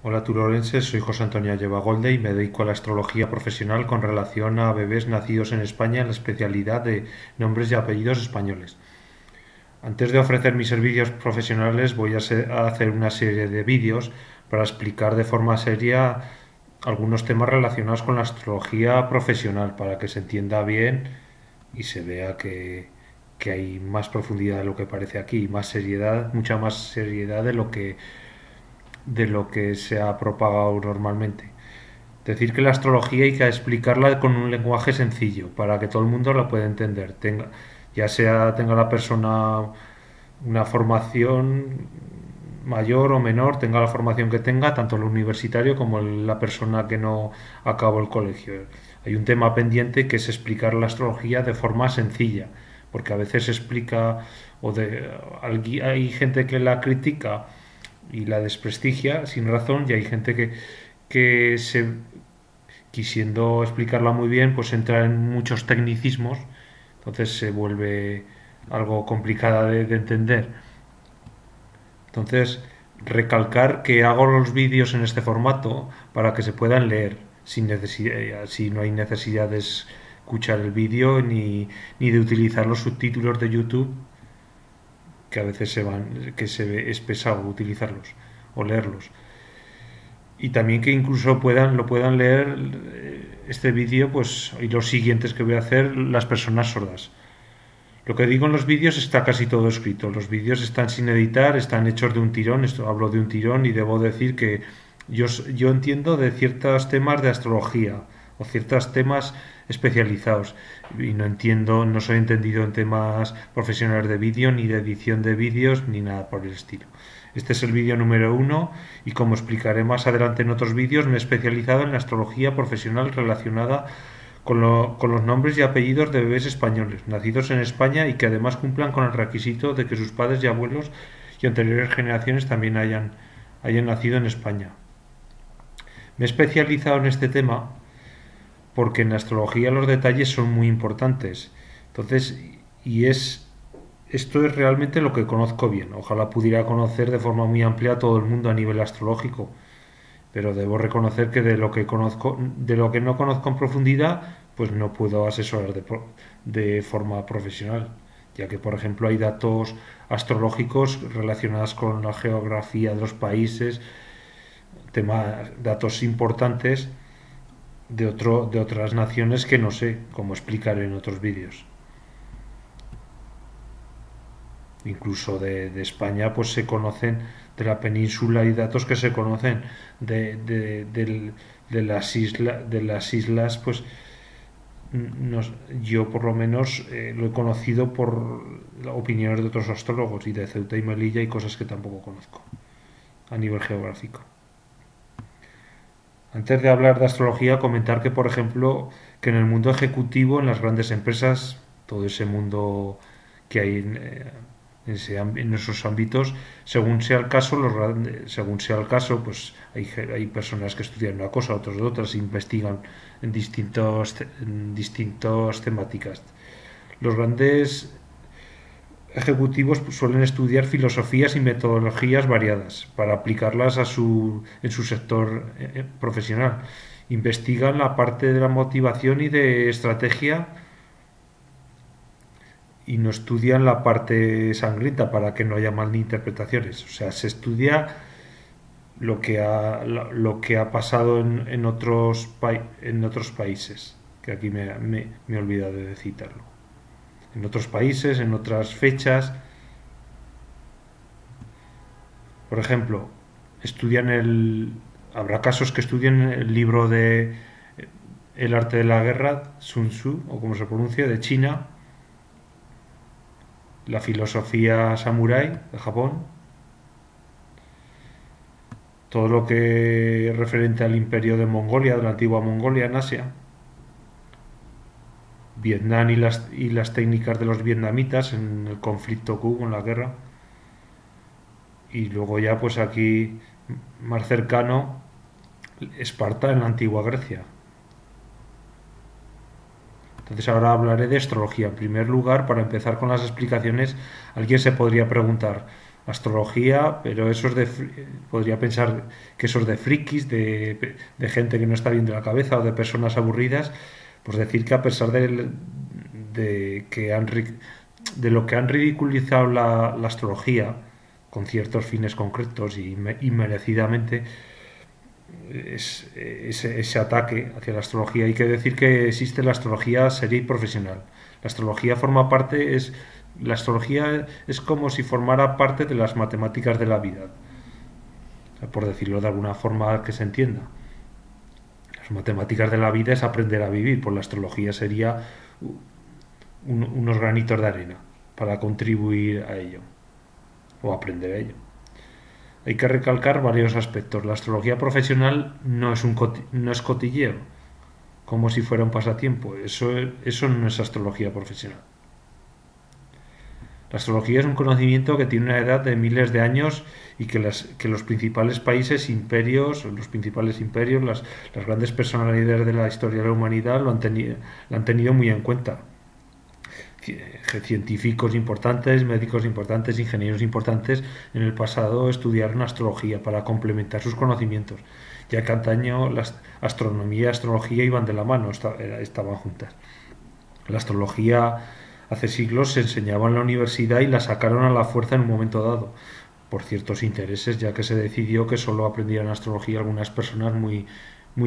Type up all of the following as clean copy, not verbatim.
Hola turolenses, soy José Antonio Golde y me dedico a la astrología profesional con relación a bebés nacidos en España en la especialidad de nombres y apellidos españoles. Antes de ofrecer mis servicios profesionales voy a hacer una serie de vídeos para explicar de forma seria algunos temas relacionados con la astrología profesional para que se entienda bien y se vea que hay más profundidad de lo que parece aquí, más seriedad, mucha más seriedad de lo que se ha propagado normalmente. Decir que la astrología hay que explicarla con un lenguaje sencillo para que todo el mundo la pueda entender. Ya sea tenga la persona una formación mayor o menor, tenga la formación que tenga, tanto el universitario como la persona que no acabó el colegio. Hay un tema pendiente que es explicar la astrología de forma sencilla, porque a veces se explica hay gente que la critica y la desprestigia sin razón y hay gente que quisiendo explicarla muy bien, pues entra en muchos tecnicismos, entonces se vuelve algo complicada de entender. Entonces, recalcar que hago los vídeos en este formato para que se puedan leer, sin necesidad, si no hay necesidad de escuchar el vídeo ni de utilizar los subtítulos de YouTube, que a veces es pesado utilizarlos o leerlos. Y también que incluso lo puedan leer este vídeo pues y los siguientes que voy a hacer las personas sordas. Lo que digo en los vídeos está casi todo escrito. Los vídeos están sin editar, están hechos de un tirón. Esto hablo de un tirón y debo decir que yo entiendo de ciertos temas de astrología o ciertos temas especializados y no entiendo, no soy entendido en temas profesionales de vídeo ni de edición de vídeos ni nada por el estilo. Este es el vídeo número uno y como explicaré más adelante en otros vídeos me he especializado en la astrología profesional relacionada con los nombres y apellidos de bebés españoles, nacidos en España y que además cumplan con el requisito de que sus padres y abuelos y anteriores generaciones también hayan nacido en España. Me he especializado en este tema porque en la astrología los detalles son muy importantes. Entonces, y es esto es realmente lo que conozco bien. Ojalá pudiera conocer de forma muy amplia a todo el mundo a nivel astrológico, pero debo reconocer que de lo que no conozco en profundidad, pues no puedo asesorar de forma profesional, ya que por ejemplo hay datos astrológicos relacionados con la geografía de los países, datos importantes de otras naciones que no sé cómo explicar en otros vídeos. Incluso de España, pues se conocen de la península y datos que se conocen de las islas, pues yo por lo menos lo he conocido por opiniones de otros astrólogos y de Ceuta y Melilla y cosas que tampoco conozco a nivel geográfico. Antes de hablar de astrología, comentar que, por ejemplo, que en el mundo ejecutivo, en las grandes empresas, todo ese mundo que hay en esos ámbitos, según sea el caso, pues hay personas que estudian una cosa, otros de otras, investigan en distintas temáticas. Los grandes ejecutivos pues, suelen estudiar filosofías y metodologías variadas para aplicarlas en su sector profesional. Investigan la parte de la motivación y de estrategia y no estudian la parte sangrienta para que no haya malinterpretaciones. O sea, se estudia lo que ha pasado en otros países, que aquí me he olvidado de citarlo. En otros países, en otras fechas. Por ejemplo, estudian habrá casos que estudian el libro de El arte de la guerra, Sun Tzu, o como se pronuncia, de China, la filosofía samurái de Japón, todo lo que es referente al imperio de Mongolia, de la antigua Mongolia en Asia, Vietnam y las técnicas de los vietnamitas en el conflicto que hubo en la guerra, y luego ya pues aquí más cercano Esparta en la antigua Grecia. Entonces ahora hablaré de astrología. En primer lugar, para empezar con las explicaciones, alguien se podría preguntar, astrología, pero eso es podría pensar que eso es de frikis, de gente que no está bien de la cabeza o de personas aburridas, pues decir que a pesar de que de lo que han ridiculizado la astrología con ciertos fines concretos y merecidamente, ese ataque hacia la astrología. Hay que decir que existe la astrología seria y profesional. La astrología forma parte, la astrología es como si formara parte de las matemáticas de la vida, por decirlo de alguna forma que se entienda. Las matemáticas de la vida es aprender a vivir, pues la astrología sería unos granitos de arena para contribuir a ello o aprender a ello. Hay que recalcar varios aspectos. La astrología profesional no es cotilleo, como si fuera un pasatiempo. Eso no es astrología profesional. La astrología es un conocimiento que tiene una edad de miles de años y que los principales países, imperios, las grandes personalidades de la historia de la humanidad lo han tenido muy en cuenta. Científicos importantes, médicos importantes, ingenieros importantes en el pasado estudiaron astrología para complementar sus conocimientos, ya que antaño la astronomía y astrología iban de la mano, estaban juntas. La astrología hace siglos se enseñaba en la universidad y la sacaron a la fuerza en un momento dado, por ciertos intereses, ya que se decidió que solo aprendieran astrología algunas personas muy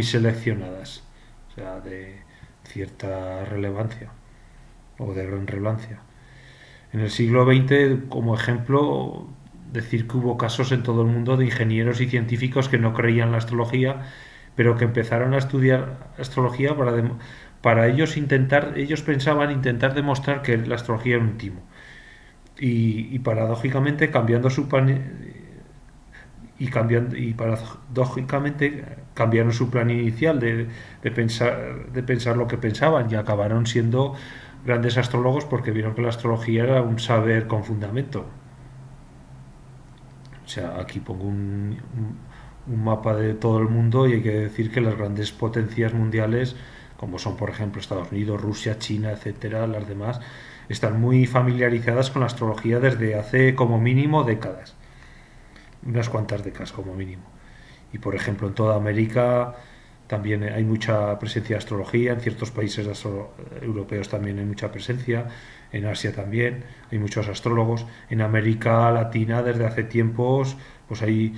seleccionadas, o sea, de cierta relevancia o de gran relevancia. En el siglo XX, como ejemplo, decir que hubo casos en todo el mundo de ingenieros y científicos que no creían en la astrología, pero que empezaron a estudiar astrología para ellos pensaban intentar demostrar que la astrología era un timo. Y paradójicamente cambiaron su plan inicial de pensar lo que pensaban y acabaron siendo grandes astrólogos porque vieron que la astrología era un saber con fundamento. O sea, aquí pongo un mapa de todo el mundo y hay que decir que las grandes potencias mundiales, como son por ejemplo Estados Unidos, Rusia, China, etcétera, las demás, están muy familiarizadas con la astrología desde hace como mínimo décadas, unas cuantas décadas como mínimo. Y por ejemplo en toda América también hay mucha presencia de astrología, en ciertos países europeos también hay mucha presencia, en Asia también hay muchos astrólogos, en América Latina desde hace tiempos pues hay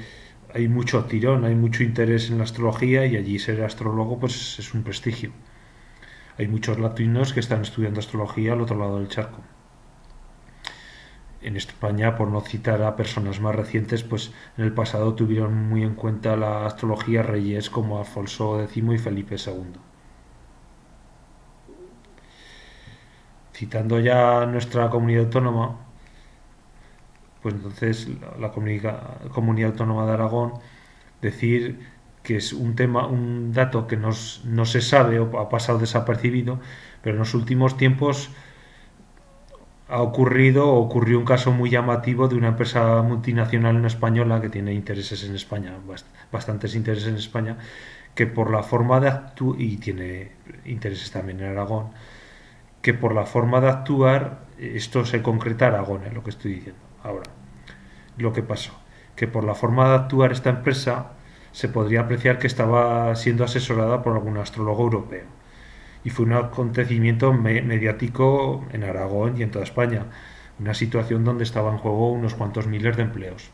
mucho tirón, hay mucho interés en la astrología y allí ser astrólogo pues es un prestigio. Hay muchos latinos que están estudiando astrología al otro lado del charco. En España, por no citar a personas más recientes, pues en el pasado tuvieron muy en cuenta la astrología reyes como Alfonso X y Felipe II. Citando ya nuestra comunidad autónoma, pues entonces la comunidad autónoma de Aragón, decir que es un dato que no se sabe o ha pasado desapercibido, pero en los últimos tiempos ocurrió un caso muy llamativo de una empresa multinacional no española que tiene intereses en España, bastantes intereses en España, que por la forma de actuar, y tiene intereses también en Aragón, que por la forma de actuar, esto se concreta Aragón, es lo que estoy diciendo ahora. Lo que pasó, que por la forma de actuar esta empresa se podría apreciar que estaba siendo asesorada por algún astrólogo europeo. Y fue un acontecimiento mediático en Aragón y en toda España, una situación donde estaba en juego unos cuantos miles de empleos.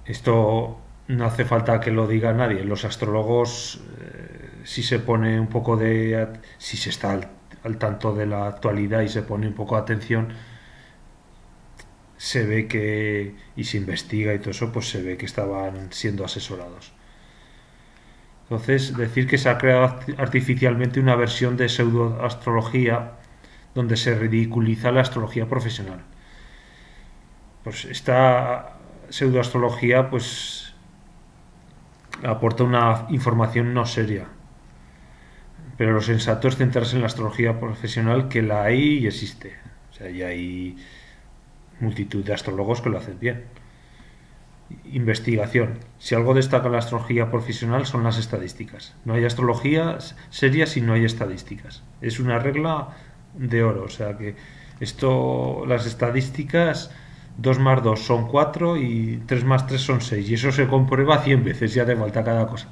Esto no hace falta que lo diga nadie. Los astrólogos, si se pone un poco si se está al tanto de la actualidad y se pone un poco de atención, se ve que, y se investiga y todo eso, pues se ve que estaban siendo asesorados. Entonces, decir que se ha creado artificialmente una versión de pseudoastrología donde se ridiculiza la astrología profesional. Pues esta pseudoastrología pues aporta una información no seria. Pero lo sensato es centrarse en la astrología profesional, que la hay y existe. O sea, ya hay multitud de astrólogos que lo hacen bien. Investigación. Si algo destaca en la astrología profesional son las estadísticas. No hay astrología seria si no hay estadísticas. Es una regla de oro. O sea que esto, las estadísticas, 2 más 2 son 4 y 3 más 3 son 6. Y eso se comprueba 100 veces, ya te falta cada cosa.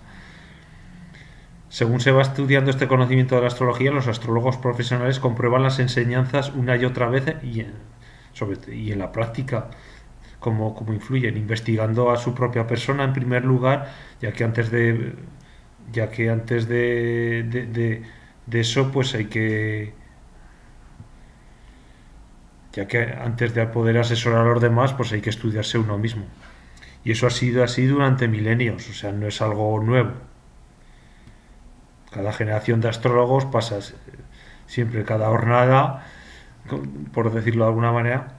Según se va estudiando este conocimiento de la astrología, los astrólogos profesionales comprueban las enseñanzas una y otra vez y en la práctica cómo influyen, investigando a su propia persona en primer lugar, ya que antes de eso, pues ya que antes de poder asesorar a los demás, pues hay que estudiarse uno mismo. Y eso ha sido así durante milenios, o sea, no es algo nuevo. Cada generación de astrólogos pasa siempre, cada jornada, por decirlo de alguna manera,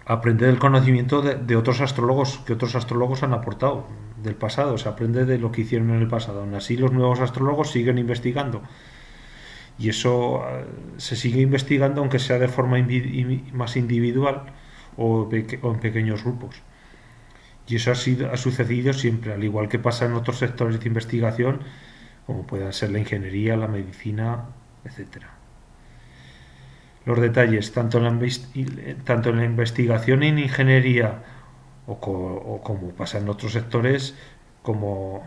aprende del conocimiento de otros astrólogos, que otros astrólogos han aportado del pasado, se aprende de lo que hicieron en el pasado. Aún así, los nuevos astrólogos siguen investigando. Y eso se sigue investigando, aunque sea de forma más individual o en pequeños grupos. Y eso ha sucedido siempre, al igual que pasa en otros sectores de investigación, como puedan ser la ingeniería, la medicina, etcétera. Los detalles, tanto en la investigación en ingeniería o como pasa en otros sectores, como,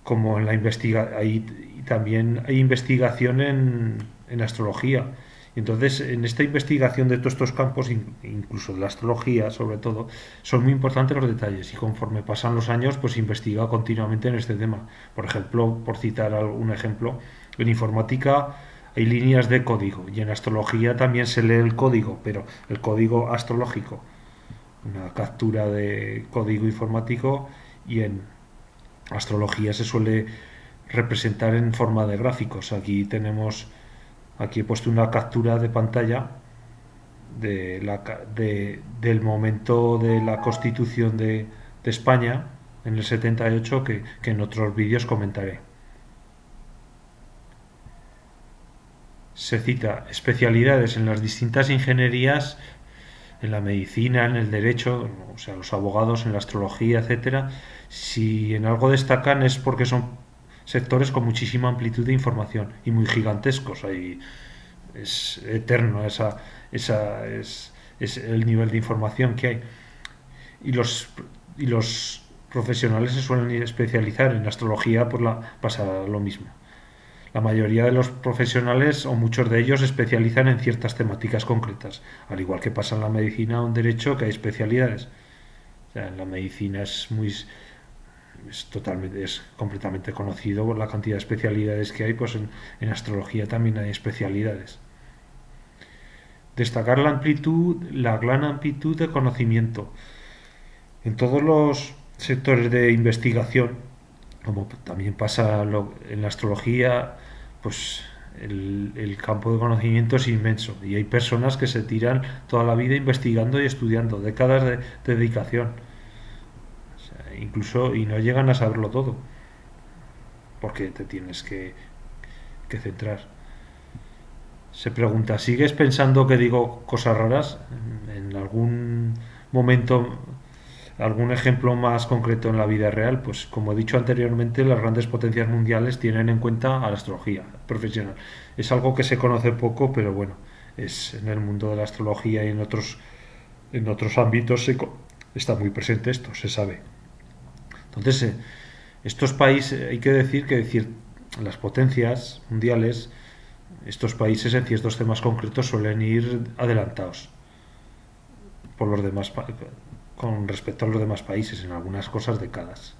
como en la investigación, también hay investigación en astrología. Entonces, en esta investigación de todos estos campos, incluso de la astrología sobre todo, son muy importantes los detalles y conforme pasan los años, pues se investiga continuamente en este tema. Por ejemplo, por citar algún ejemplo, en informática hay líneas de código y en astrología también se lee el código, pero el código astrológico, una captura de código informático, y en astrología se suele representar en forma de gráficos. Aquí he puesto una captura de pantalla del momento de la Constitución de España en el 78 que en otros vídeos comentaré. Se cita especialidades en las distintas ingenierías, en la medicina, en el derecho, o sea, los abogados, en la astrología, etcétera. Si en algo destacan es porque son sectores con muchísima amplitud de información y muy gigantescos. Ahí es eterno es el nivel de información que hay. Y los profesionales se suelen especializar en astrología, pues pasa lo mismo. La mayoría de los profesionales, o muchos de ellos, se especializan en ciertas temáticas concretas, al igual que pasa en la medicina o en derecho, que hay especialidades. O sea, en la medicina es completamente conocido por la cantidad de especialidades que hay, pues en astrología también hay especialidades. Destacar la gran amplitud de conocimiento. En todos los sectores de investigación, como también pasa en la astrología, pues el campo de conocimiento es inmenso y hay personas que se tiran toda la vida investigando y estudiando, décadas de dedicación. O sea, incluso y no llegan a saberlo todo, porque te tienes que centrar. Se pregunta, ¿sigues pensando que digo cosas raras? En algún momento, algún ejemplo más concreto en la vida real, pues como he dicho anteriormente, las grandes potencias mundiales tienen en cuenta a la astrología profesional. Es algo que se conoce poco, pero bueno, es en el mundo de la astrología y en otros ámbitos está muy presente esto, se sabe. Entonces, estos países, hay que decir las potencias mundiales, estos países en ciertos temas concretos suelen ir adelantados por los demás con respecto a los demás países, en algunas cosas décadas.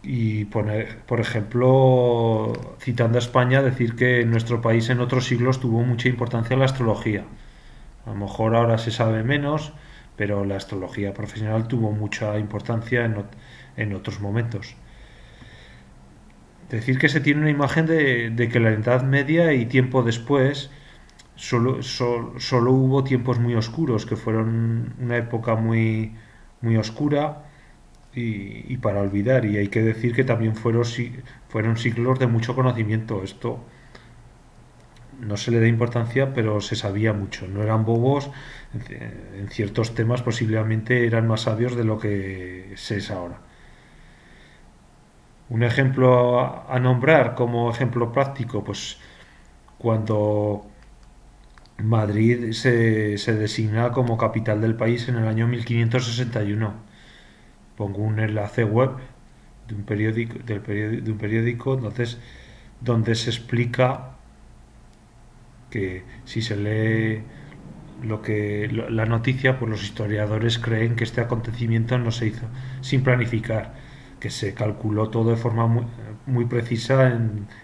Y por ejemplo, citando a España, decir que en nuestro país en otros siglos tuvo mucha importancia la astrología. A lo mejor ahora se sabe menos, pero la astrología profesional tuvo mucha importancia en otros momentos. Decir que se tiene una imagen de que la Edad Media y tiempo después solo hubo tiempos muy oscuros, que fueron una época muy oscura y para olvidar. Y hay que decir que también fueron siglos de mucho conocimiento. Esto no se le da importancia, pero se sabía mucho. No eran bobos, en ciertos temas posiblemente eran más sabios de lo que se es ahora. Un ejemplo a nombrar como ejemplo práctico, pues cuando se designa como capital del país en el año 1561. Pongo un enlace web de un periódico, de un periódico, entonces, donde se explica que si se lee la noticia, pues los historiadores creen que este acontecimiento no se hizo sin planificar, que se calculó todo de forma muy precisa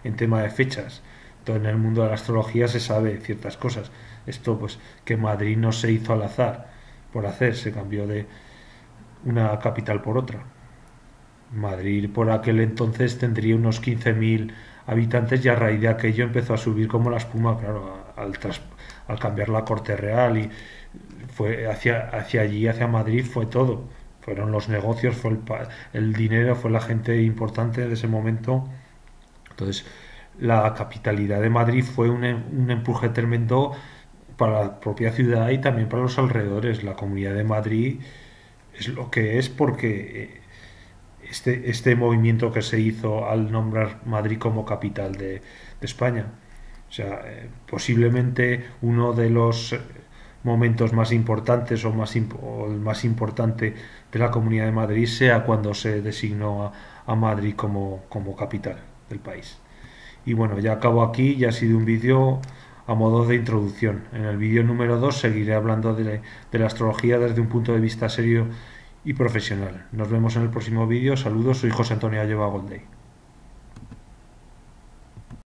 en tema de fechas. Todo en el mundo de la astrología se sabe ciertas cosas. Esto, pues, que Madrid no se hizo al azar, por hacer, se cambió de una capital por otra. Madrid por aquel entonces tendría unos 15.000 habitantes y a raíz de aquello empezó a subir como la espuma, claro, al cambiar la corte real y fue hacia allí, hacia Madrid fue todo. Fueron los negocios, fue el dinero, fue la gente importante de ese momento. Entonces, la capitalidad de Madrid fue un empuje tremendo para la propia ciudad y también para los alrededores. La Comunidad de Madrid es lo que es porque este movimiento que se hizo al nombrar Madrid como capital de España. O sea, posiblemente uno de los momentos más importantes o el más importante de la Comunidad de Madrid sea cuando se designó a Madrid como capital del país. Y bueno, ya acabo aquí, ya ha sido un vídeo a modo de introducción. En el vídeo número 2 seguiré hablando de la astrología desde un punto de vista serio y profesional. Nos vemos en el próximo vídeo. Saludos, soy José Antonio Ayova Goldey.